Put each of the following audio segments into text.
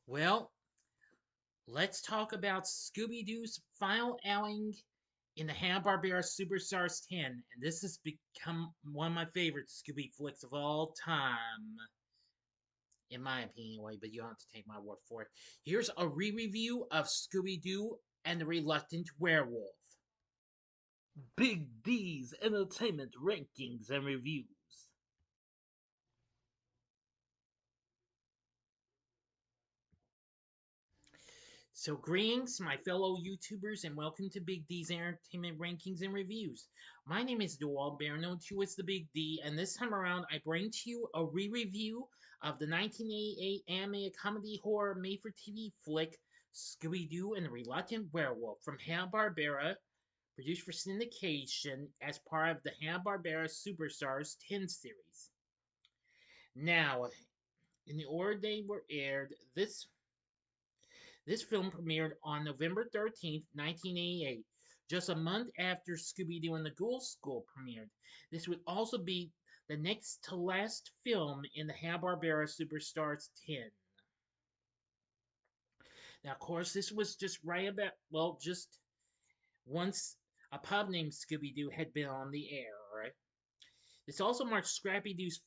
Well, let's talk about Scooby-Doo's final outing in the Hanna-Barbera Superstars 10, and this has become one of my favorite Scooby flicks of all time, in my opinion, anyway, but you don't have to take my word for it. Here's a re-review of Scooby-Doo and the Reluctant Werewolf. Big D's Entertainment Rankings and Reviews. So, greetings, my fellow YouTubers, and welcome to Big D's Entertainment Rankings and Reviews. My name is Dewald Bear, known to as the Big D, and this time around I bring to you a re-review of the 1988 animated comedy horror made-for-TV flick Scooby-Doo and the Reluctant Werewolf from Hanna-Barbera, produced for syndication as part of the Hanna-Barbera Superstars 10 series. Now, in the order they were aired, this film premiered on November 13th, 1988, just a month after Scooby-Doo and the Ghoul School premiered. This would also be the next to last film in the Hanna-Barbera Superstars 10. Now, of course, this was just right about, well, just once a pub named Scooby-Doo had been on the air, right? This also marks Scrappy-Doo's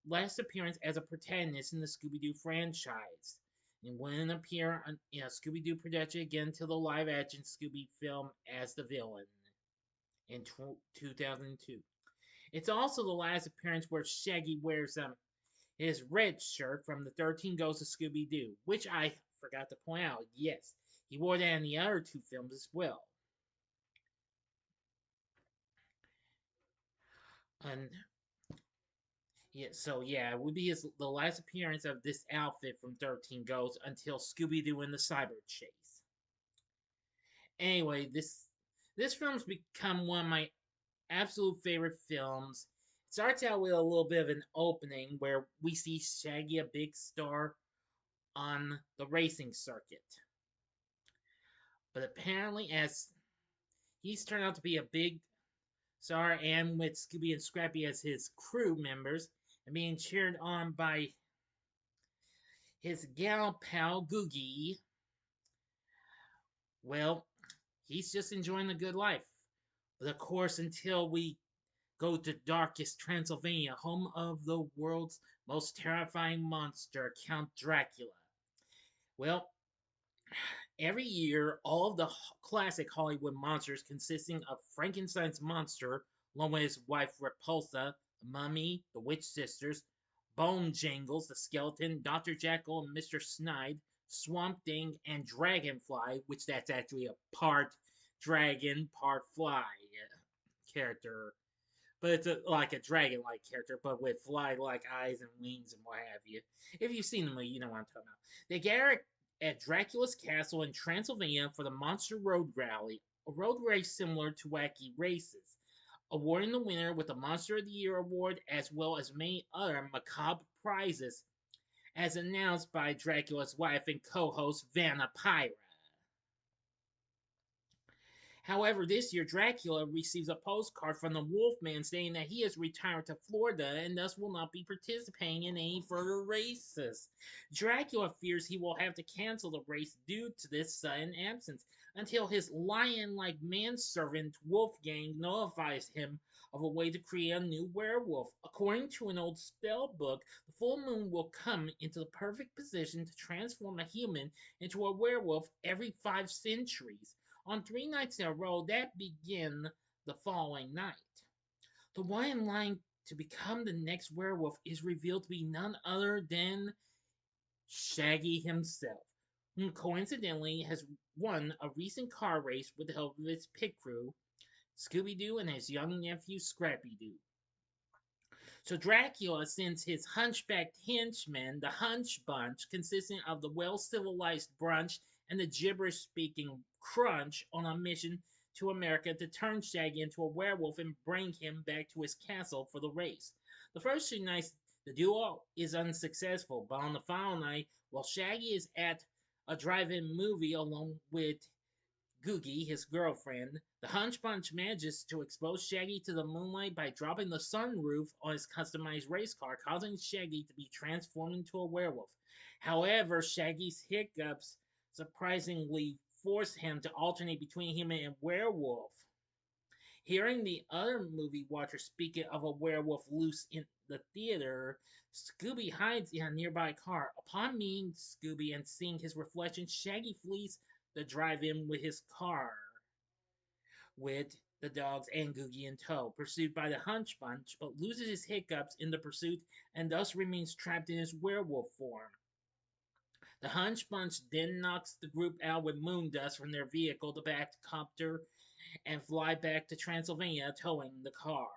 last appearance as a protagonist in the Scooby-Doo franchise, and wouldn't appear in a Scooby-Doo production again until the live-action Scooby film as the villain in 2002. It's also the last appearance where Shaggy wears his red shirt from the 13 Ghosts of Scooby-Doo, which I forgot to point out. Yes, he wore that in the other two films as well. And it would be the last appearance of this outfit from 13 Ghosts until Scooby-Doo and the Cyber Chase. Anyway, this film's become one of my absolute favorite films. It starts out with a little bit of an opening where we see Shaggy, a big star, on the racing circuit. But apparently, as he's turned out to be a big star, and with Scooby and Scrappy as his crew members, and being cheered on by his gal pal Googie, well, he's just enjoying the good life. But of course, until we go to darkest Transylvania, home of the world's most terrifying monster, Count Dracula. Well, every year, all of the classic Hollywood monsters consisting of Frankenstein's monster, along with his wife Repulsa, the Mummy, the Witch Sisters, Bone Jangles, the Skeleton, Dr. Jekyll and Mr. Snide, Swamp Thing, and Dragonfly, which that's actually a part dragon, part fly character. But it's like a dragon-like character, but with fly-like eyes and wings and what have you. If you've seen the movie, you know what I'm talking about. They gather at Dracula's castle in Transylvania for the Monster Road Rally, a road race similar to Wacky Races, awarding the winner with the Monster of the Year award as well as many other macabre prizes, as announced by Dracula's wife and co-host Vanna Pyra. However, this year Dracula receives a postcard from the Wolfman stating that he has retired to Florida and thus will not be participating in any further races. Dracula fears he will have to cancel the race due to this sudden absence until his lion-like manservant Wolfgang notifies him of a way to create a new werewolf. According to an old spell book, the full moon will come into the perfect position to transform a human into a werewolf every 5 centuries on 3 nights in a row that begin the following night. The one in line to become the next werewolf is revealed to be none other than Shaggy himself, who coincidentally has won a recent car race with the help of his pit crew, Scooby-Doo and his young nephew Scrappy-Doo. So Dracula sends his hunchbacked henchmen, the Hunch Bunch, consisting of the well-civilized Brunch and the gibberish-speaking Crunch, on a mission to America to turn Shaggy into a werewolf and bring him back to his castle for the race. The first 2 nights, the duo is unsuccessful, but on the final night, while Shaggy is at a drive-in movie along with Googie, his girlfriend, the Hunch Bunch manages to expose Shaggy to the moonlight by dropping the sunroof on his customized race car, causing Shaggy to be transformed into a werewolf. However, Shaggy's hiccups surprisingly force him to alternate between human and werewolf. Hearing the other movie watchers speak of a werewolf loose in the theater, Scooby hides in a nearby car. Upon meeting Scooby and seeing his reflection, Shaggy flees the drive-in with his car, with the dogs and Googie in tow, pursued by the Hunch Bunch, but loses his hiccups in the pursuit and thus remains trapped in his werewolf form. The Hunch Bunch then knocks the group out with moon dust from their vehicle, the Batcopter, and fly back to Transylvania, towing the car.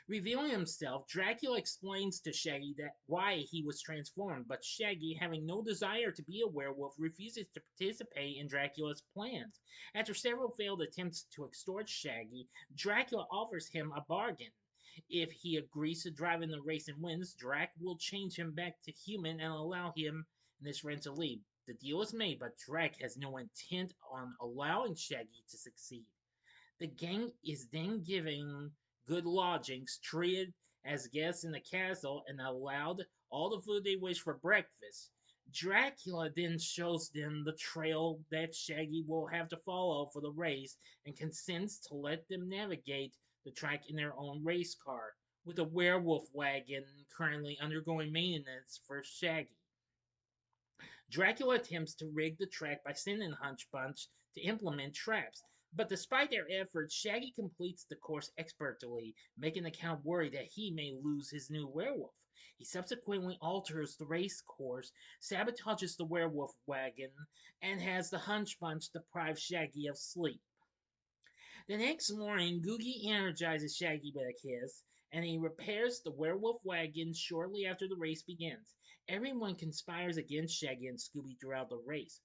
Revealing himself, Dracula explains to Shaggy that why he was transformed, but Shaggy, having no desire to be a werewolf, refuses to participate in Dracula's plans. After several failed attempts to extort Shaggy, Dracula offers him a bargain. If he agrees to drive in the race and wins, Drac will change him back to human and allow him and his friend to leave. The deal is made, but Drac has no intent on allowing Shaggy to succeed. The gang is then given good lodgings, treated as guests in the castle, and allowed all the food they wish for breakfast. Dracula then shows them the trail that Shaggy will have to follow for the race and consents to let them navigate the track in their own race car, with a werewolf wagon currently undergoing maintenance for Shaggy. Dracula attempts to rig the track by sending Hunch Bunch to implement traps. But despite their efforts, Shaggy completes the course expertly, making the Count worry that he may lose his new werewolf. He subsequently alters the race course, sabotages the werewolf wagon, and has the Hunch Bunch deprive Shaggy of sleep. The next morning, Googie energizes Shaggy with a kiss, and he repairs the werewolf wagon shortly after the race begins. Everyone conspires against Shaggy and Scooby throughout the race.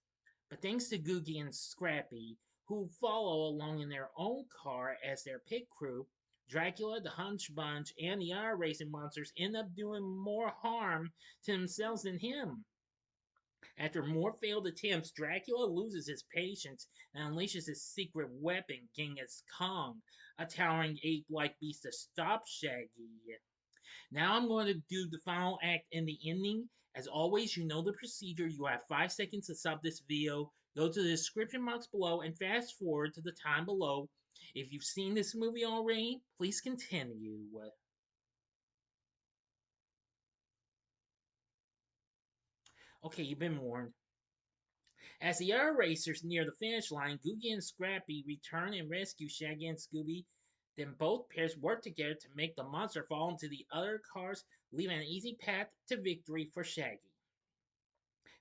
But thanks to Googie and Scrappy, who follow along in their own car as their pit crew, Dracula, the Hunch Bunch, and the other racing monsters end up doing more harm to themselves than him. After more failed attempts, Dracula loses his patience and unleashes his secret weapon, Genghis Kong, a towering ape-like beast to stop Shaggy. Now I'm going to do the final act and the ending. As always, you know the procedure. You have 5 seconds to stop this video. Go to the description box below and fast forward to the time below. If you've seen this movie already, please continue. Okay, you've been warned. As the other racers near the finish line, Googie and Scrappy return and rescue Shaggy and Scooby. Then both pairs work together to make the monster fall into the other cars, leaving an easy path to victory for Shaggy.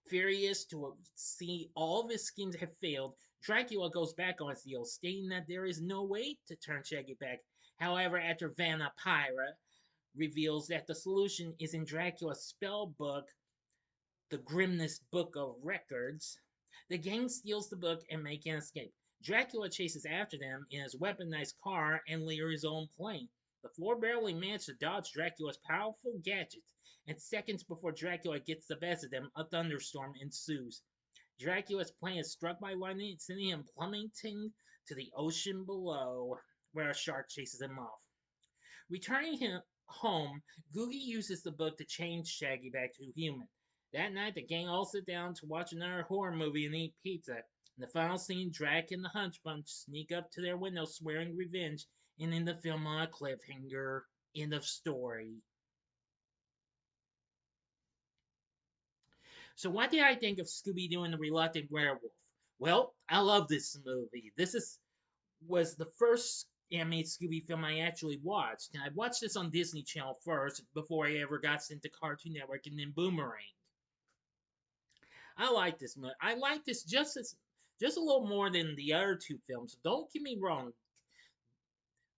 Furious to see all of his schemes have failed, Dracula goes back on his deal, stating that there is no way to turn Shaggy back. However, after Hanna-Barbera reveals that the solution is in Dracula's spell book, the Grimness Book of Records, the gang steals the book and make an escape. Dracula chases after them in his weaponized car and later his own plane. The four barely manage to dodge Dracula's powerful gadgets, and seconds before Dracula gets the best of them, a thunderstorm ensues. Dracula's plane is struck by lightning, sending him plummeting to the ocean below, where a shark chases him off. Returning him home, Googie uses the book to change Shaggy back to human. That night, the gang all sit down to watch another horror movie and eat pizza. In the final scene, Drac and the Hunch Bunch sneak up to their window swearing revenge, and in the film on a cliffhanger. End of story. So what did I think of Scooby-Doo and the Reluctant Werewolf? Well, I love this movie. Was the first animated Scooby film I actually watched. And I watched this on Disney Channel first before I ever got sent to Cartoon Network and then Boomerang. I like this movie. I like this just a little more than the other two films. Don't get me wrong.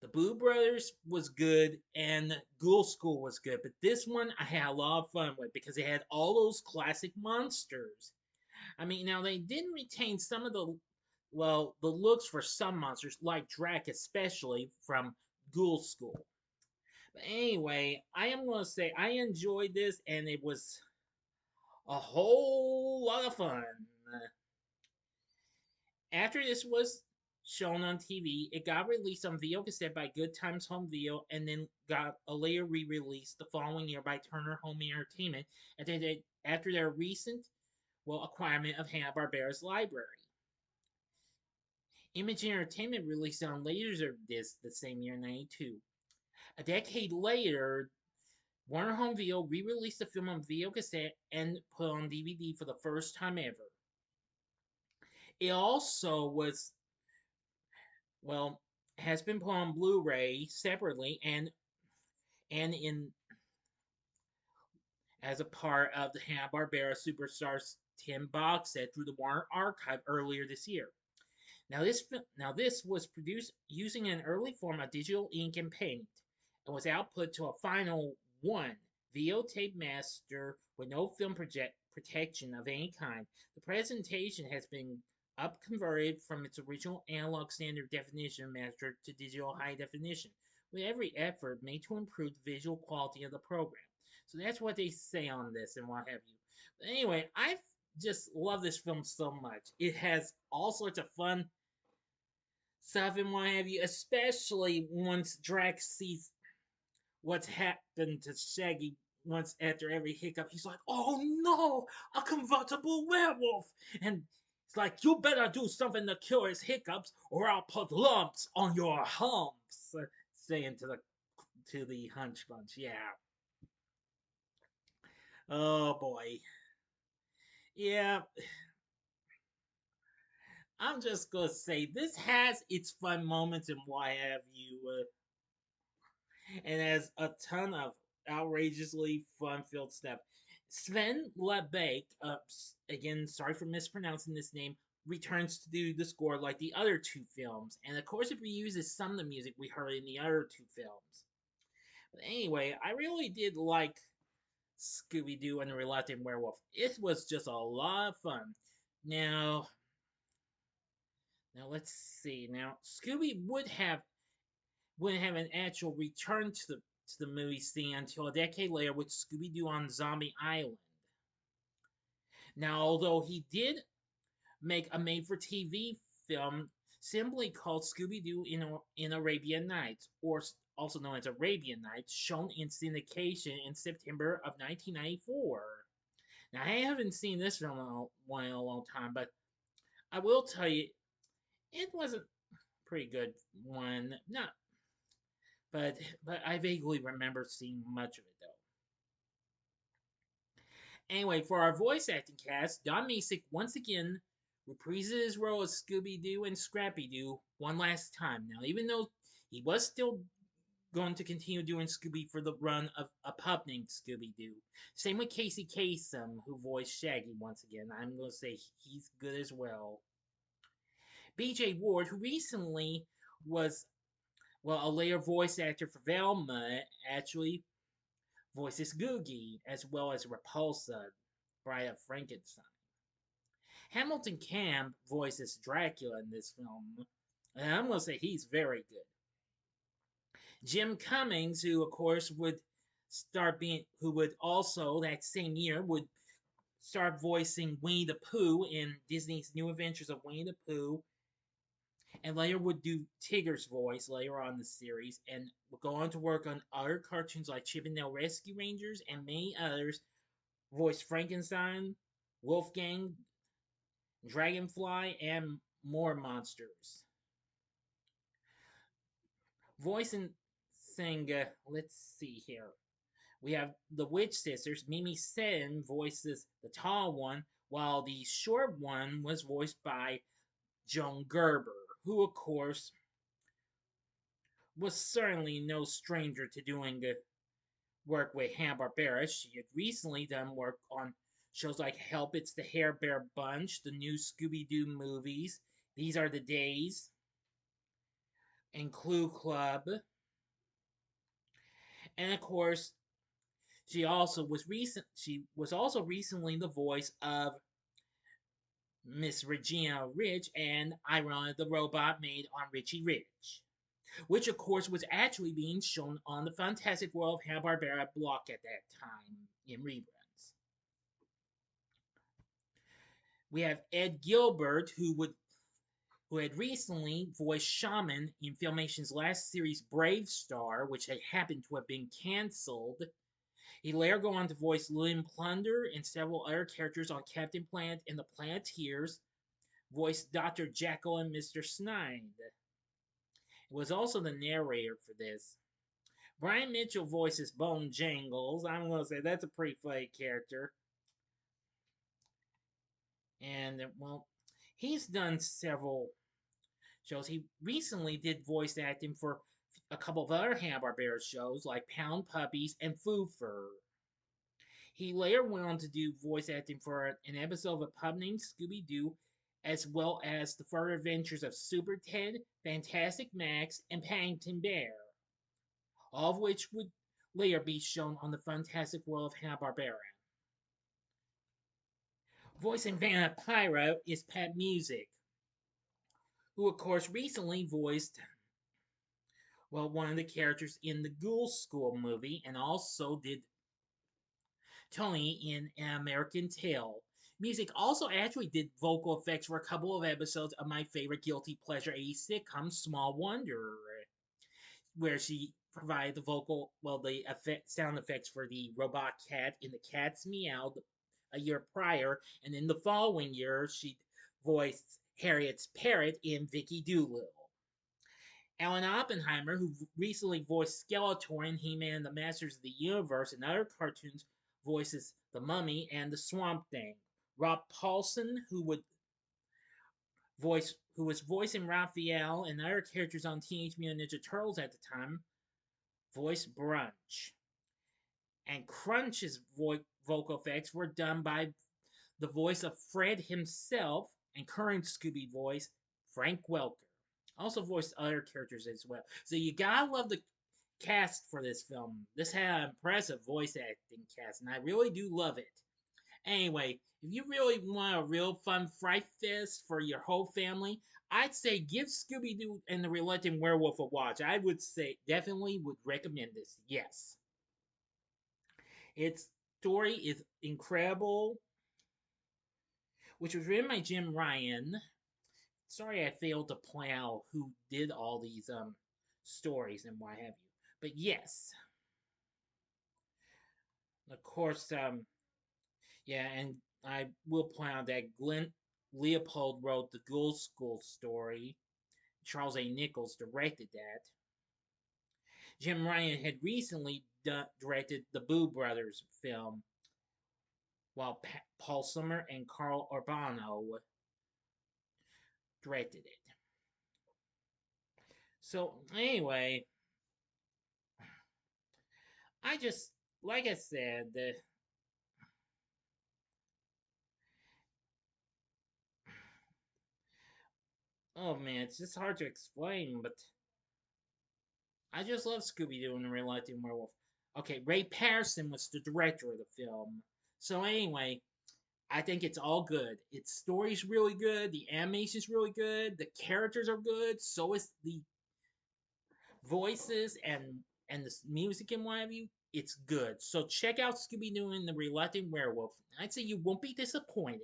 The Boo Brothers was good and Ghoul School was good, but this one I had a lot of fun with because it had all those classic monsters. I mean, now they didn't retain some of the looks for some monsters, like Drac, especially from Ghoul School. But anyway, I am going to say I enjoyed this, and it was a whole lot of fun. After this was shown on TV, it got released on video cassette by Good Times Home Video and then got a later re release the following year by Turner Home Entertainment after their recent acquirement of Hanna-Barbera's library. Image Entertainment released it on Laserdisc the same year, 92. A decade later, Warner Home Video re released the film on video cassette and put on DVD for the first time ever. It also well, has been put on Blu-ray separately and in as a part of the Hanna-Barbera Superstars 10 box set through the Warner Archive earlier this year. Now this was produced using an early form of digital ink and paint and was output to a final one videotape master with no film protection of any kind. The presentation has been up-converted from its original analog standard definition master to digital high definition, with every effort made to improve the visual quality of the program. So that's what they say on this and what have you. But anyway, I just love this film so much. It has all sorts of fun stuff and what have you, especially once Drax sees what's happened to Shaggy once after every hiccup. He's like, oh no, a convertible werewolf. And it's like, you better do something to cure his hiccups or I'll put lumps on your humps. Saying to the Hunch Bunch, yeah. Oh boy. Yeah, I'm just gonna say this has its fun moments and what have you. And has a ton of outrageously fun-filled stuff. Sven Lebeck, again, sorry for mispronouncing this name, returns to do the score like the other two films, and of course it reuses some of the music we heard in the other two films. But anyway, I really did like Scooby-Doo and the Reluctant Werewolf. It was just a lot of fun. Now let's see. Now Scooby wouldn't have an actual return to the movie scene until a decade later with Scooby-Doo on Zombie Island. Now, although he did make a made-for-TV film simply called Scooby-Doo in Arabian Nights, or also known as Arabian Nights, shown in syndication in September of 1994. Now, I haven't seen this film in a long time, but I will tell you, it was a pretty good one. Not but I vaguely remember seeing much of it though. Anyway, for our voice acting cast, Don Masick once again reprises his role as Scooby Doo and Scrappy Doo one last time. Now, even though he was still going to continue doing Scooby for the run of a pup named Scooby Doo. Same with Casey Kasem, who voiced Shaggy once again. I'm going to say he's good as well. B.J. Ward, who recently was a later voice actor for Velma, actually voices Googie, as well as Repulsa, Bride of Frankenstein. Hamilton Camp voices Dracula in this film, and I'm going to say he's very good. Jim Cummings, who of course who would also that same year would start voicing Winnie the Pooh in Disney's New Adventures of Winnie the Pooh, and later would do Tigger's voice later on in the series, and would go on to work on other cartoons like Chip and Dale Rescue Rangers and many others. Voiced Frankenstein, Wolfgang, Dragonfly, and more monsters. Voicing let's see here. We have the Witch Sisters. Mimi Sen voices the tall one, while the short one was voiced by Joan Gerber, who, of course, was certainly no stranger to doing work with Hanna-Barbera. She had recently done work on shows like Help, It's the Hair Bear Bunch, the new Scooby-Doo movies, These Are the Days, and Clue Club. And of course, she was also recently the voice of Miss Regina Rich and Irona the Robot Maid on Richie Rich, which of course was actually being shown on the Fantastic World of Hanna-Barbera block at that time in reruns. We have Ed Gilbert, who would who had recently voiced Shaman in Filmation's last series Brave Star, which had happened to have been cancelled. He later go on to voice Lynn Plunder and several other characters on Captain Planet and the Planeteers, voiced Dr. Jekyll and Mr. Snide. He was also the narrator for this. Brian Mitchell voices Bone Jangles. I'm going to say that's a pretty funny character. And, well, he's done several shows. He recently did voice acting for a couple of other Hanna-Barbera shows like Pound Puppies and Foo Fur. He later went on to do voice acting for an episode of a pup named Scooby-Doo, as well as the further adventures of Super Ted, Fantastic Max, and Paddington Bear, all of which would later be shown on the Fantastic World of Hanna-Barbera. Voicing Vampiro is Pat Music, who of course recently voiced one of the characters in the Ghoul School movie and also did Tony in An American Tail. Music also actually did vocal effects for a couple of episodes of my favorite guilty pleasure 80s sitcom, Small Wonder, where she provided the sound effects for the robot cat in The Cat's Meow a year prior, and in the following year she voiced Harriet's parrot in Vicky Doolittle. Alan Oppenheimer, who recently voiced Skeletor in He-Man and the Masters of the Universe and other cartoons, voices the Mummy and the Swamp Thing. Rob Paulson, who was voicing Raphael and other characters on Teenage Mutant Ninja Turtles at the time, voiced Brunch. And Crunch's vocal effects were done by the voice of Fred himself and current Scooby voice, Frank Welker. Also voiced other characters as well. So you gotta love the cast for this film. This had an impressive voice acting cast, and I really do love it. Anyway, if you really want a real fun fright fest for your whole family, I'd say give Scooby-Doo and the Reluctant Werewolf a watch. I would say definitely would recommend this. Yes. Its story is incredible, which was written by Jim Ryan. Sorry I failed to point out who did all these stories and what have you. But yes. Of course, yeah, and I will point out that Glenn Leopold wrote the Ghoul School story. Charles A. Nichols directed that. Jim Ryan had recently directed the Boo Brothers film, while Paul Summer and Carl Urbano directed it. So, anyway, like I said, oh man, it's just hard to explain, but I just love Scooby-Doo and the Reluctant Werewolf. Okay, Ray Patterson was the director of the film. So anyway, I think it's all good. Its story's really good, the animation's really good, the characters are good, so is the voices and the music and what have you. It's good. So check out Scooby-Doo and the Reluctant Werewolf. I'd say you won't be disappointed.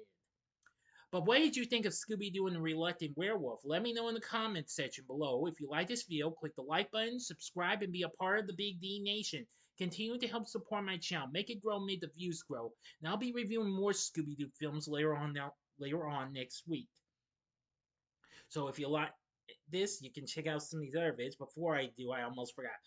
But what did you think of Scooby-Doo and the Reluctant Werewolf? Let me know in the comments section below. If you like this video, click the like button, subscribe, and be a part of the Big D Nation. Continue to help support my channel. Make it grow, make the views grow. And I'll be reviewing more Scooby-Doo films later on next week. So if you like this, you can check out some of these other vids. Before I do, I almost forgot.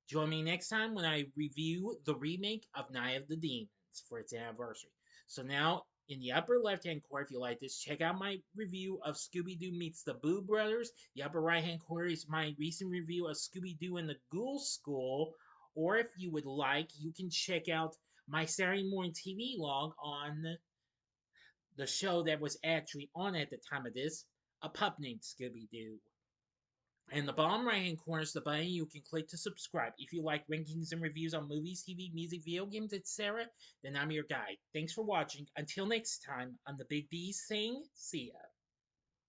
Join me next time when I review the remake of Night of the Demons for its anniversary. So now, in the upper left-hand corner, if you like this, check out my review of Scooby-Doo Meets the Boo Brothers. The upper right-hand corner is my recent review of Scooby-Doo and the Ghoul School. Or if you would like, you can check out my Saturday morning TV log on the show that was actually on at the time of this, A Pup Named Scooby-Doo. And the bottom right hand corner is the button you can click to subscribe. If you like rankings and reviews on movies, TV, music, video games, etc., then I'm your guy. Thanks for watching. Until next time, I'm the Big D saying, see ya.